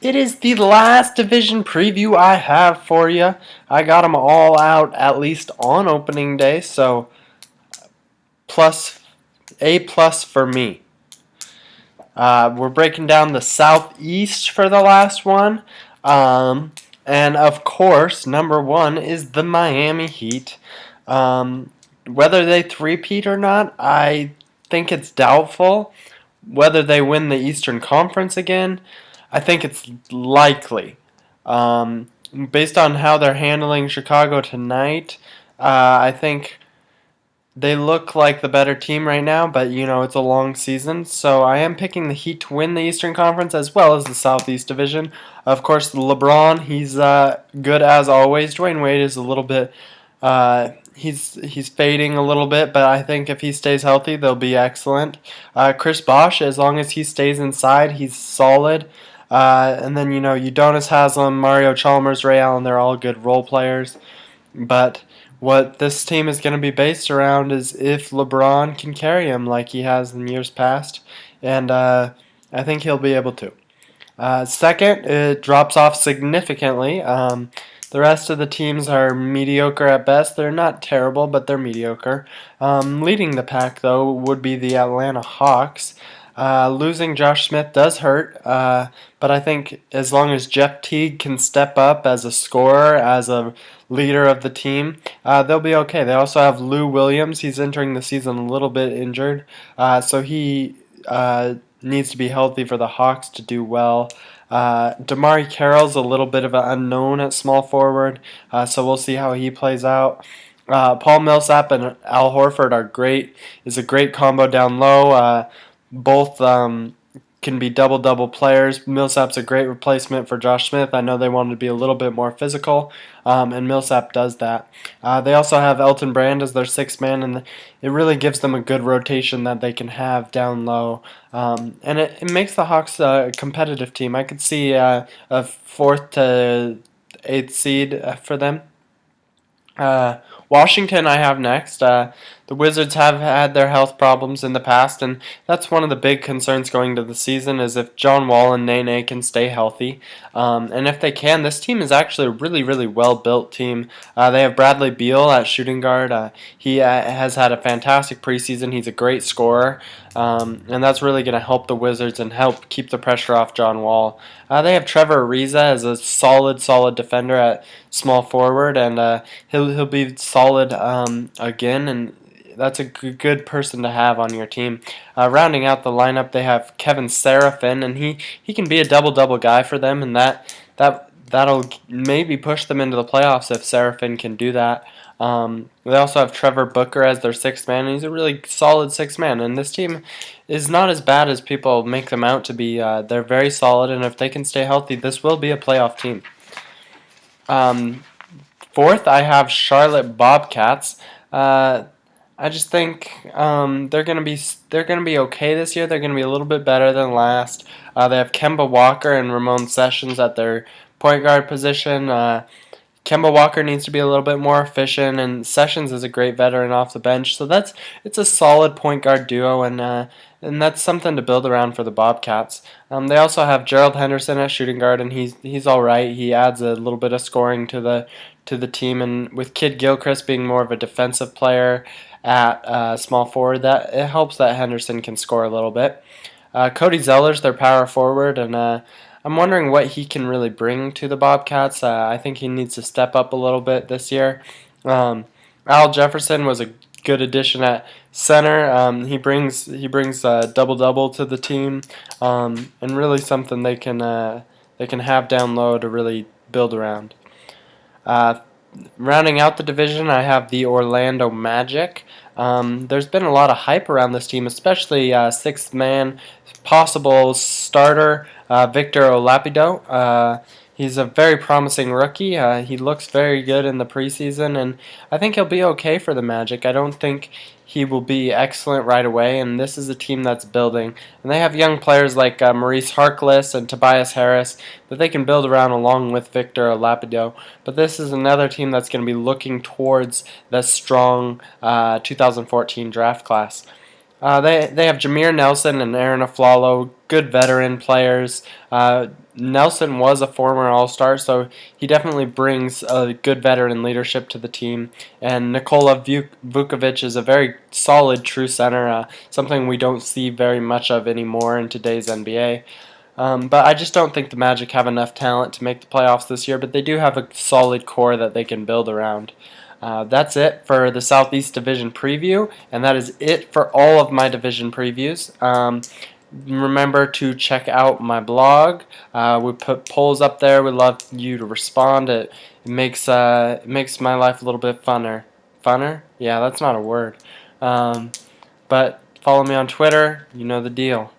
It is the last division preview I have for you. I got them all out at least on opening day, so plus A+ for me. We're breaking down the Southeast for the last one. And of course, number one is the Miami Heat. Whether they three-peat or not, I think it's doubtful. Whether they win the Eastern Conference again, I think it's likely. Um, Based on how they're handling Chicago tonight, I think they look like the better team right now, but it's a long season. So I am picking the Heat to win the Eastern Conference as well as the Southeast Division. Of course, LeBron, he's good as always. Dwayne Wade is a little bit he's fading a little bit, but I think if he stays healthy, they'll be excellent. Chris Bosh, as long as he stays inside, he's solid. And then Udonis Haslem, Mario Chalmers, Ray Allen, they're all good role players. But what this team is going to be based around is if LeBron can carry him like he has in years past, and I think he'll be able to. Second, it drops off significantly. The rest of the teams are mediocre at best. They're not terrible, but they're mediocre. Leading the pack, though, would be the Atlanta Hawks. Losing Josh Smith does hurt, but I think as long as Jeff Teague can step up as a scorer, as a leader of the team, they'll be okay. They also have Lou Williams. He's entering the season a little bit injured, so he needs to be healthy for the Hawks to do well. Damari Carroll's a little bit of an unknown at small forward, so we'll see how he plays out. Paul Millsap and Al Horford are great. Is a great combo down low. Both can be double-double players. Millsap's a great replacement for Josh Smith. I know they wanted to be a little bit more physical, and Millsap does that. They also have Elton Brand as their sixth man, and it really gives them a good rotation that they can have down low. And it makes the Hawks a competitive team. I could see a fourth to eighth seed for them. Washington I have next. The Wizards have had their health problems in the past, and that's one of the big concerns going to the season is if John Wall and Nene can stay healthy. And if they can, this team is actually a really, really well-built team. They have Bradley Beal at shooting guard. He has had a fantastic preseason. He's a great scorer, and that's really going to help the Wizards and help keep the pressure off John Wall. They have Trevor Ariza as a solid defender at small forward, and he'll be solid again, and that's a good person to have on your team. Rounding out the lineup, they have Kevin Seraphin, and he can be a double-double guy for them, and that'll maybe push them into the playoffs if Seraphin can do that. They also have Trevor Booker as their sixth man, and he's a really solid sixth man. And this team is not as bad as people make them out to be. They're very solid, and if they can stay healthy, this will be a playoff team. Fourth, I have Charlotte Bobcats. I just think they're gonna be okay this year. They're gonna be a little bit better than last. They have Kemba Walker and Ramon Sessions at their point guard position. Kemba Walker needs to be a little bit more efficient, and Sessions is a great veteran off the bench. So it's a solid point guard duo, and that's something to build around for the Bobcats. They also have Gerald Henderson at shooting guard, and he's all right. He adds a little bit of scoring to the team, and with Kid Gilchrist being more of a defensive player at small forward, that it helps that Henderson can score a little bit. Cody Zeller's their power forward, and I'm wondering what he can really bring to the Bobcats. I think he needs to step up a little bit this year. Al Jefferson was a good addition at center. He brings double double to the team, and really something they can have down low to really build around. Uh, Rounding out the division, I have the Orlando Magic. There's been a lot of hype around this team, especially sixth man, possible starter Victor Olapido. He's a very promising rookie. He looks very good in the preseason, and I think he'll be okay for the Magic. I don't think he will be excellent right away, and this is a team that's building. And they have young players like Maurice Harkless and Tobias Harris that they can build around along with Victor Olapido. But this is another team that's going to be looking towards the strong 2014 draft class. They have Jameer Nelson and Aaron Aflalo, good veteran players. Nelson was a former All-Star, so he definitely brings a good veteran leadership to the team. And Nikola Vukovic is a very solid true center, something we don't see very much of anymore in today's NBA. But I just don't think the Magic have enough talent to make the playoffs this year, but they do have a solid core that they can build around. That's it for the Southeast Division preview, and that is it for all of my division previews. Remember to check out my blog. We put polls up there. We'd love you to respond. It makes my life a little bit funner. Funner? Yeah, that's not a word. But follow me on Twitter. You know the deal.